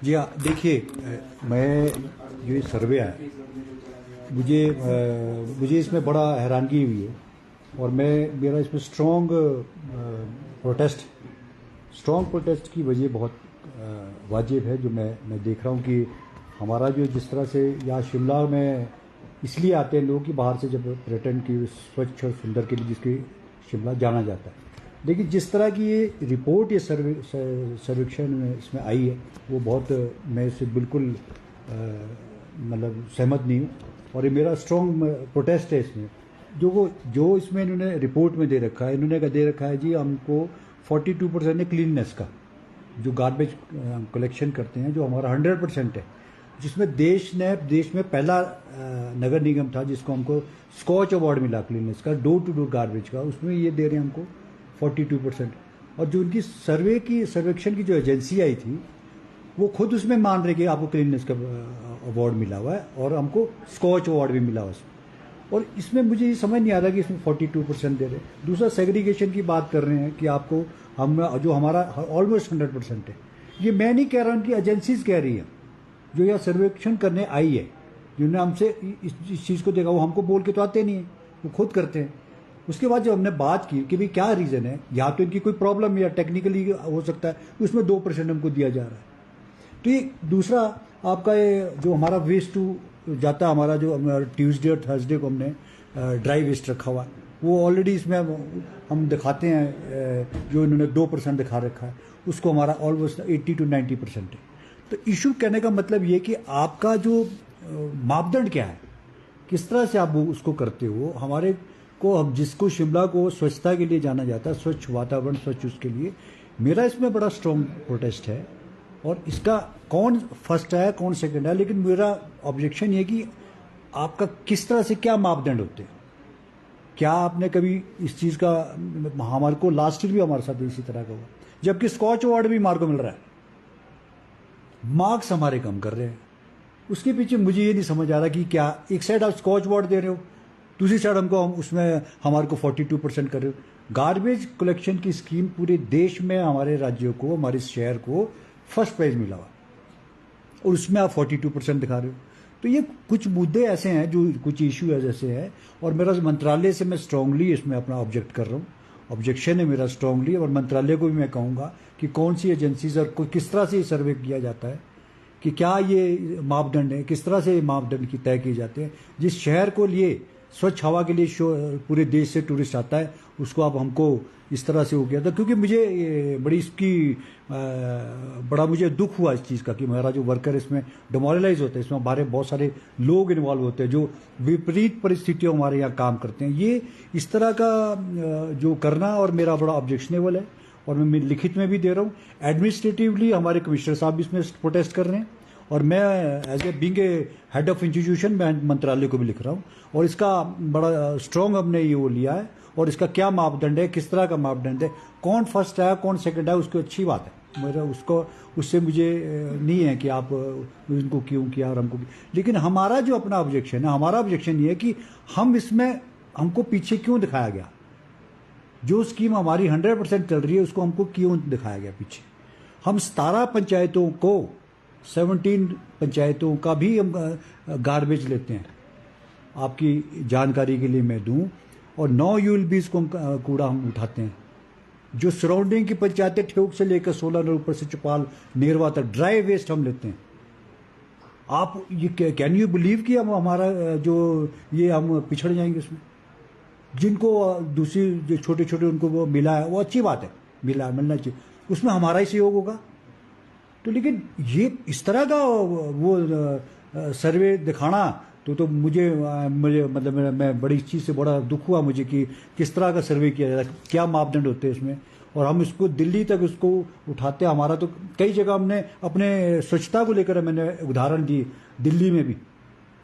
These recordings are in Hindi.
जी हाँ, देखिए मैं जो ये सर्वे है मुझे इसमें बड़ा हैरानगी हुई है और मेरा इसमें स्ट्रॉन्ग प्रोटेस्ट की वजह बहुत वाजिब है। जो मैं देख रहा हूँ कि हमारा जो जिस तरह से यहाँ शिमला में इसलिए आते हैं लोग कि बाहर से जब पर्यटन की स्वच्छ और सुंदर के लिए जिसकी शिमला जाना जाता है, लेकिन जिस तरह की ये रिपोर्ट ये सर्वेक्षण में इसमें आई है वो बहुत मैं इससे बिल्कुल मतलब सहमत नहीं हूँ और ये मेरा स्ट्रॉन्ग प्रोटेस्ट है इसमें। जो इसमें इन्होंने रिपोर्ट में दे रखा है, इन्होंने दे रखा है जी हमको 42% है क्लीननेस का, जो गार्बेज कलेक्शन करते हैं जो हमारा 100% है, जिसमें देश में पहला नगर निगम था जिसको हमको स्कॉच अवार्ड मिला क्लीननेस का, डोर टू डोर गार्बेज का, उसमें ये दे रहे हैं हमको 42%। और जो उनकी सर्वेक्षण की जो एजेंसी आई थी वो खुद उसमें मान रहे कि आपको क्लीननेस का अवार्ड मिला हुआ है और हमको स्कॉच अवार्ड भी मिला हुआ है। और इसमें मुझे ये समझ नहीं आ रहा कि इसमें 42% दे रहे हैं। दूसरा सेग्रीगेशन की बात कर रहे हैं कि आपको हम जो हमारा ऑलमोस्ट 100% है। ये मैं नहीं कह रहा हूँ कि एजेंसीज कह रही है जो यह सर्वेक्षण करने आई है, जिन्होंने हमसे इस चीज़ को देखा, वो हमको बोल के तो आते नहीं है, वो खुद करते हैं। उसके बाद जब हमने बात की कि भाई क्या रीज़न है, या तो इनकी कोई प्रॉब्लम या टेक्निकली हो सकता है, उसमें 2% हमको दिया जा रहा है। तो ये दूसरा आपका ये जो हमारा वेस्ट टू जाता है, हमारा जो ट्यूसडे और थर्सडे को हमने ड्राई वेस्ट रखा हुआ है, वो ऑलरेडी इसमें हम दिखाते हैं जो इन्होंने 2% दिखा रखा है, उसको हमारा ऑलमोस्ट 80 to 90% है। तो इशू कहने का मतलब ये कि आपका जो मापदंड क्या है, किस तरह से आप उसको करते हो। हमारे को हम जिसको शिमला को स्वच्छता के लिए जाना जाता है, स्वच्छ वातावरण, स्वच्छ उसके लिए मेरा इसमें बड़ा स्ट्रॉन्ग प्रोटेस्ट है। और इसका कौन फर्स्ट है कौन सेकंड है, लेकिन मेरा ऑब्जेक्शन ये कि आपका किस तरह से क्या मापदंड होते हैं। क्या आपने कभी इस चीज़ का, हमारे को लास्ट ईयर भी हमारे साथ इसी तरह का हुआ, जबकि स्कॉच अवार्ड भी हमारे को मिल रहा है, मार्क्स हमारे कम कर रहे हैं। उसके पीछे मुझे ये नहीं समझ आ रहा कि क्या एक साइड आप स्कॉच अवार्ड दे रहे हो, दूसरी साइड हमको उसमें हमारे को 42% कर रहे हो। गार्बेज कलेक्शन की स्कीम पूरे देश में हमारे राज्यों को, हमारे शहर को फर्स्ट प्राइज मिला हुआ और उसमें आप 42% दिखा रहे हो। तो ये कुछ मुद्दे ऐसे हैं, जो कुछ इशू ऐसे हैं, और मेरा मंत्रालय से मैं स्ट्रांगली इसमें अपना ऑब्जेक्ट कर रहा हूँ, ऑब्जेक्शन है मेरा स्ट्रांगली। और मंत्रालय को भी मैं कहूँगा कि कौन सी एजेंसीज और किस तरह से ये सर्वे किया जाता है, कि क्या ये मापदंड है, किस तरह से ये मापदंड की तय किए जाते हैं। जिस शहर को लिए स्वच्छ हवा के लिए पूरे देश से टूरिस्ट आता है, उसको आप हमको इस तरह से हो गया था। क्योंकि मुझे बड़ी इसकी बड़ा मुझे दुख हुआ इस चीज़ का कि हमारा जो वर्कर इसमें डिमोरलाइज होते हैं, इसमें हमारे बहुत सारे लोग इन्वॉल्व होते हैं जो विपरीत परिस्थितियों हमारे यहाँ काम करते हैं। ये इस तरह का जो करना और मेरा बड़ा ऑब्जेक्शनेबल है, और मैं लिखित में भी दे रहा हूँ। एडमिनिस्ट्रेटिवली हमारे कमिश्नर साहब भी इसमें प्रोटेस्ट कर रहे हैं, और मैं as a being a head of institution मैं मंत्रालय को भी लिख रहा हूँ। और इसका बड़ा स्ट्रॉन्ग हमने ये वो लिया है, और इसका क्या मापदंड है, किस तरह का मापदंड है, कौन फर्स्ट है कौन सेकंड है, उसकी अच्छी बात है। मेरा उससे मुझे नहीं है कि आप उनको क्यों किया और हमको, लेकिन हमारा जो अपना ऑब्जेक्शन है, हमारा ऑब्जेक्शन ये है कि हम इसमें हमको पीछे क्यों दिखाया गया। जो स्कीम हमारी 100% चल रही है उसको हमको क्यों दिखाया गया पीछे। हम 17 पंचायतों को, 17 पंचायतों का भी हम गार्बेज लेते हैं, आपकी जानकारी के लिए मैं दूं, और 9 यूएलबीज को कूड़ा हम उठाते हैं। जो सराउंडिंग की पंचायतें ठेऊक से लेकर 16 ऊपर से चौपाल नेरवा तक ड्राई वेस्ट हम लेते हैं। आप ये कैन यू बिलीव कि हम हमारा जो ये हम पिछड़ जाएंगे उसमें। जिनको दूसरी जो छोटे छोटे उनको वो मिला है, वो अच्छी बात है, मिलना चाहिए, उसमें हमारा ही सहयोग होगा। तो लेकिन ये इस तरह का वो सर्वे दिखाना तो मुझे मतलब मैं बड़ी इस चीज़ से बड़ा दुख हुआ मुझे कि किस तरह का सर्वे किया जाता है, क्या मापदंड होते हैं इसमें, और हम इसको दिल्ली तक उसको उठाते हैं। हमारा तो कई जगह हमने अपने स्वच्छता को लेकर मैंने उदाहरण दी, दिल्ली में भी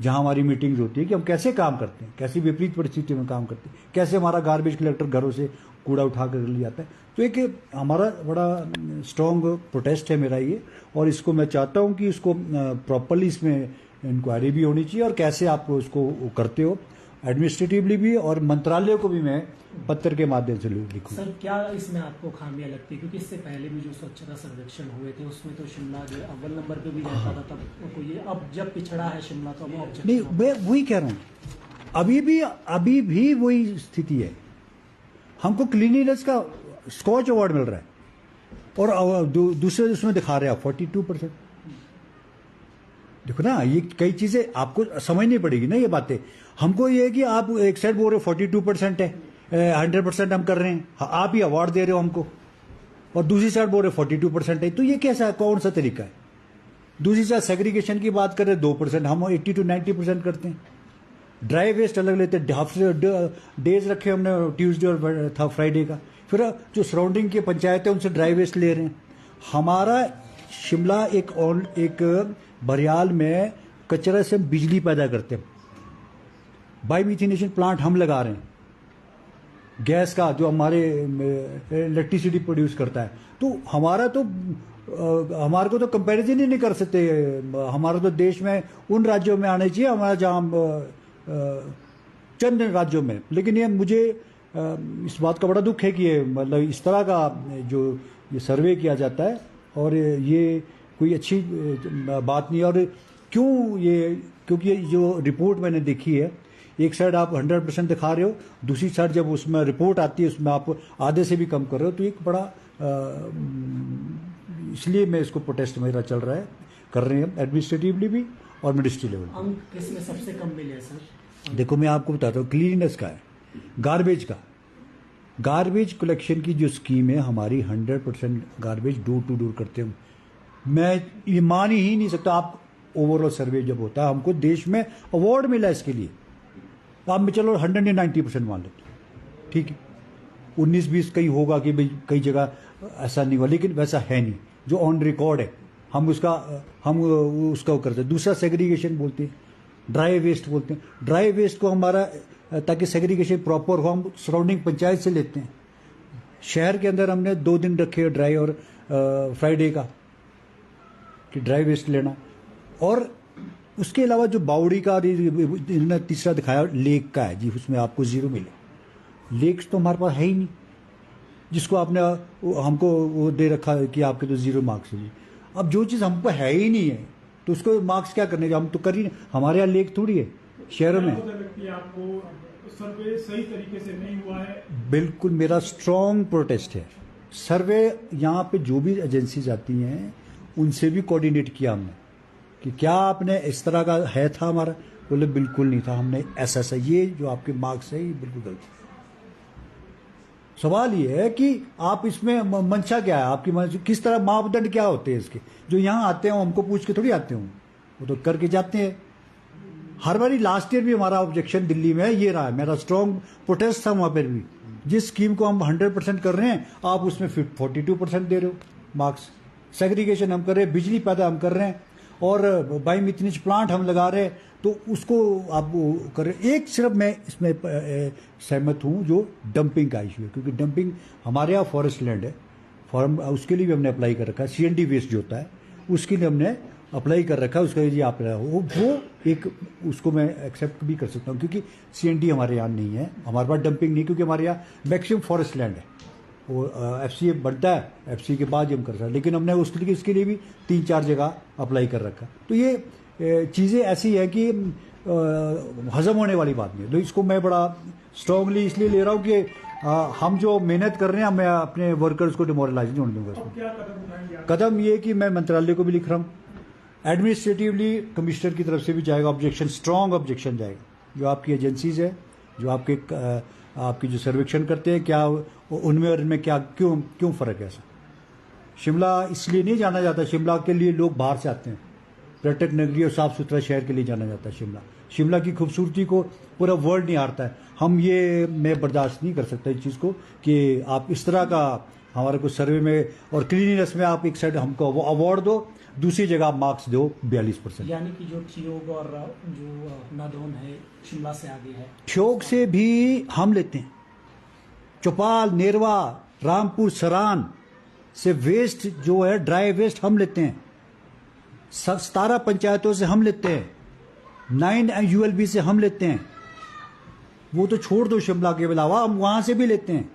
जहाँ हमारी मीटिंग्स होती है कि हम कैसे काम करते हैं, कैसी विपरीत परिस्थितियों में काम करते हैं, कैसे हमारा गार्बेज कलेक्टर घरों से कूड़ा उठा कर ले जाता है। तो एक हमारा बड़ा स्ट्रॉन्ग प्रोटेस्ट है मेरा ये, और इसको मैं चाहता हूँ कि इसको प्रॉपरली इसमें इंक्वायरी भी होनी चाहिए, और कैसे आप उसको करते हो। एडमिनिस्ट्रेटिवली भी और मंत्रालय को भी मैं पत्र के माध्यम से लिखूँ। सर क्या इसमें आपको खामियां लगती है, क्योंकि इससे पहले भी जो स्वच्छता सर्वेक्षण हुए थे उसमें तो शिमला जो अव्वल नंबर पे भी रहता था, तब को ये अब जब पिछड़ा है शिमला तो वो नहीं, मैं वही कह रहा हूँ, अभी भी वही स्थिति है। हमको क्लीनिनेस का स्कॉच अवार्ड मिल रहा है और दूसरे उसमें दिखा रहे हैं 42%। देखो ना, ये कई चीजें आपको समझनी पड़ेगी ना ये बातें। हमको ये है कि आप एक साइड बोल रहे हो 42% है, 100% हम कर रहे हैं, आप ही अवार्ड दे रहे हो हमको, और दूसरी साइड बोल रहे 42% है, तो ये कैसा है, कौन सा तरीका है? दूसरी साइड सेग्रीगेशन की बात करें 2%, हम 80 to 90% करते हैं। ड्राई वेस्ट अलग लेते हैं, हफ्ते डेज रखे हमने, ट्यूसडे और था फ्राइडे का। फिर जो सराउंडिंग की पंचायत है उनसे ड्राई वेस्ट ले रहे हैं। हमारा शिमला एक बरियाल में कचरा से बिजली पैदा करते हैं, बायोमिथिनेशन प्लांट हम लगा रहे हैं गैस का, जो हमारे इलेक्ट्रिसिटी प्रोड्यूस करता है। तो हमारे को तो कंपैरिजन ही नहीं कर सकते। हमारा तो देश में उन राज्यों में आना चाहिए हमारा जहाँ चंद राज्यों में। लेकिन ये मुझे इस बात का बड़ा दुख है कि ये मतलब इस तरह का जो ये सर्वे किया जाता है और ये कोई अच्छी बात नहीं है। और क्योंकि ये जो रिपोर्ट मैंने देखी है, एक साइड आप 100% दिखा रहे हो, दूसरी साइड जब उसमें रिपोर्ट आती है उसमें आप आधे से भी कम कर रहे हो, तो एक बड़ा इसलिए मैं इसको प्रोटेस्ट मेरा चल रहा है, कर रहे हैं एडमिनिस्ट्रेटिवली भी और मिनिस्ट्री लेवल पर। अंक किसमें सबसे कम मिले सर? देखो मैं आपको बताता हूँ, क्लीननेस का है, गार्बेज कलेक्शन की जो स्कीम है हमारी, 100% गार्बेज डोर टू डोर करते हैं। मैं ये मान ही नहीं सकता। आप ओवरऑल सर्वे जब होता है, हमको देश में अवार्ड मिला इसके लिए, आप में चलो 190% मान लेते, ठीक है। 19-20 कहीं होगा कि भाई कई जगह ऐसा नहीं हुआ, लेकिन वैसा है नहीं जो ऑन रिकॉर्ड है। हम उसका करते हैं। दूसरा सेग्रीगेशन बोलते हैं, ड्राई वेस्ट बोलते हैं। ड्राई वेस्ट को हमारा, ताकि सेग्रीगेशन प्रॉपर हो, हम सराउंडिंग पंचायत से लेते हैं। शहर के अंदर हमने 2 दिन रखे ड्राई और फ्राइडे का कि ड्राई वेस्ट लेना। और उसके अलावा जो बावड़ी का इन्होंने तीसरा दिखाया लेक का है जी, उसमें आपको 0 मिले। लेक्स तो हमारे पास है ही नहीं, जिसको आपने हमको वो दे रखा है कि आपके तो 0 मार्क्स है जी। अब जो चीज़ हमको है ही नहीं है तो उसको मार्क्स क्या करने, हम तो कर ही नहीं। हमारे यहाँ लेक थोड़ी है शहरों में। आपको सर्वे सही तरीके से नहीं हुआ है? बिल्कुल, मेरा स्ट्रॉन्ग प्रोटेस्ट है। सर्वे यहाँ पे जो भी एजेंसीज आती हैं उनसे भी कोऑर्डिनेट किया हमने कि क्या आपने इस तरह का है था हमारा, बोले बिल्कुल नहीं था, हमने ऐसा ये जो आपके मार्क्स है ये बिल्कुल गलत। सवाल ये है कि आप इसमें मंशा क्या है आपकी, किस तरह मापदंड क्या होते हैं इसके, जो यहाँ आते हैं हमको पूछ के थोड़ी आते हों, वो तो करके जाते हैं। हर बारी लास्ट ईयर भी हमारा ऑब्जेक्शन दिल्ली में ये रहा है, मेरा स्ट्रॉन्ग प्रोटेस्ट था वहाँ पर भी। जिस स्कीम को हम 100% कर रहे हैं, आप उसमें 42% दे रहे हो मार्क्स। सेग्रीगेशन हम कर रहे हैं, बिजली पैदा हम कर रहे हैं, और बायोमिथिनेशन प्लांट हम लगा रहे हैं, तो उसको आप कर रहे। एक सिर्फ मैं इसमें सहमत हूँ जो डंपिंग का इशू है, क्योंकि डंपिंग हमारे यहाँ फॉरेस्ट लैंड है, उसके लिए भी हमने अप्लाई कर रखा है। CND वेस्ट जो होता है उसके लिए हमने अप्लाई कर रखा है, उसका यदि आप वो एक उसको मैं एक्सेप्ट भी कर सकता हूँ, क्योंकि CND हमारे यहाँ नहीं है, हमारे पास डंपिंग नहीं, क्योंकि हमारे यहाँ मैक्सिमम फॉरेस्ट लैंड है। वो FCA बनता है, FCA के बाद ही हम कर सकते हैं, लेकिन हमने इसके लिए भी 3-4 जगह अप्लाई कर रखा। तो ये चीज़ें ऐसी है कि हजम होने वाली बात नहीं है। तो इसको मैं बड़ा स्ट्रांगली इसलिए ले रहा हूँ कि हम जो मेहनत कर रहे हैं, मैं अपने वर्कर्स को डिमोरलाइज नहीं होने दूंगा इसमें। क्या कदम उठाएंगे? कदम ये कि मैं मंत्रालय को भी लिख रहा हूँ, एडमिनिस्ट्रेटिवली कमिश्नर की तरफ से भी जाएगा ऑब्जेक्शन, स्ट्रांग ऑब्जेक्शन जाएगा। जो आपकी एजेंसीज है, जो आपकी जो सर्वेक्षण करते हैं, क्या उनमें और इनमें क्या क्यों फ़र्क है ऐसा। शिमला इसलिए नहीं जाना जाता, शिमला के लिए लोग बाहर से आते हैं, पर्यटक नगरी और साफ सुथरा शहर के लिए जाना जाता है शिमला की खूबसूरती को पूरा वर्ल्ड नहीं हारता है। मैं बर्दाश्त नहीं कर सकता इस चीज़ को कि आप इस तरह का हमारे को सर्वे में और क्लीनिनेस में आप एक साइड हमको अवार्ड दो, दूसरी जगह आप मार्क्स दो 42%। यानी कि जो ठियोग और जो नादौन है शिमला से आगे है, ठियोग से भी हम लेते हैं, चौपाल, नेरवा, रामपुर, सरान से वेस्ट जो है ड्राई वेस्ट हम लेते हैं, 17 पंचायतों से हम लेते हैं, 9 ULB से हम लेते हैं, वो तो छोड़ दो शिमला के अलावा, हम वहां से भी लेते हैं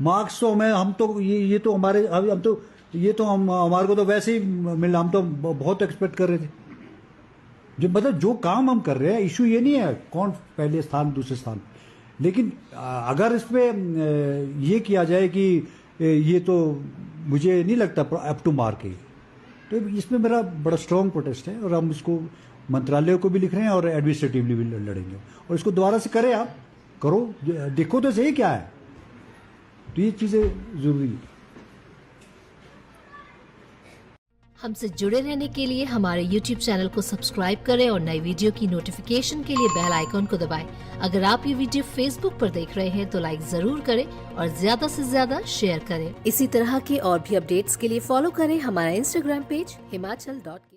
मार्क्स। तो हम तो ये तो हमारे हम तो ये तो हम हमारे को तो वैसे ही मिला, हम तो बहुत एक्सपेक्ट कर रहे थे। जो मतलब जो काम हम कर रहे हैं, इशू ये नहीं है कौन पहले स्थान दूसरे स्थान, लेकिन अगर इसमें ये किया जाए कि ये तो मुझे नहीं लगता अप टू मार्क है, तो इसमें मेरा बड़ा स्ट्रॉन्ग प्रोटेस्ट है। और हम इसको मंत्रालय को भी लिख रहे हैं और एडमिनिस्ट्रेटिवली भी लड़ेंगे, और इसको दोबारा से करें, आप करो, देखो तो सही क्या है। तो ये चीज़ें ज़रूरी है। हमसे जुड़े रहने के लिए हमारे YouTube चैनल को सब्सक्राइब करें और नई वीडियो की नोटिफिकेशन के लिए बेल आइकॉन को दबाएं। अगर आप ये वीडियो Facebook पर देख रहे हैं तो लाइक जरूर करें और ज्यादा से ज्यादा शेयर करें। इसी तरह के और भी अपडेट्स के लिए फॉलो करें हमारा Instagram पेज himachal.ke।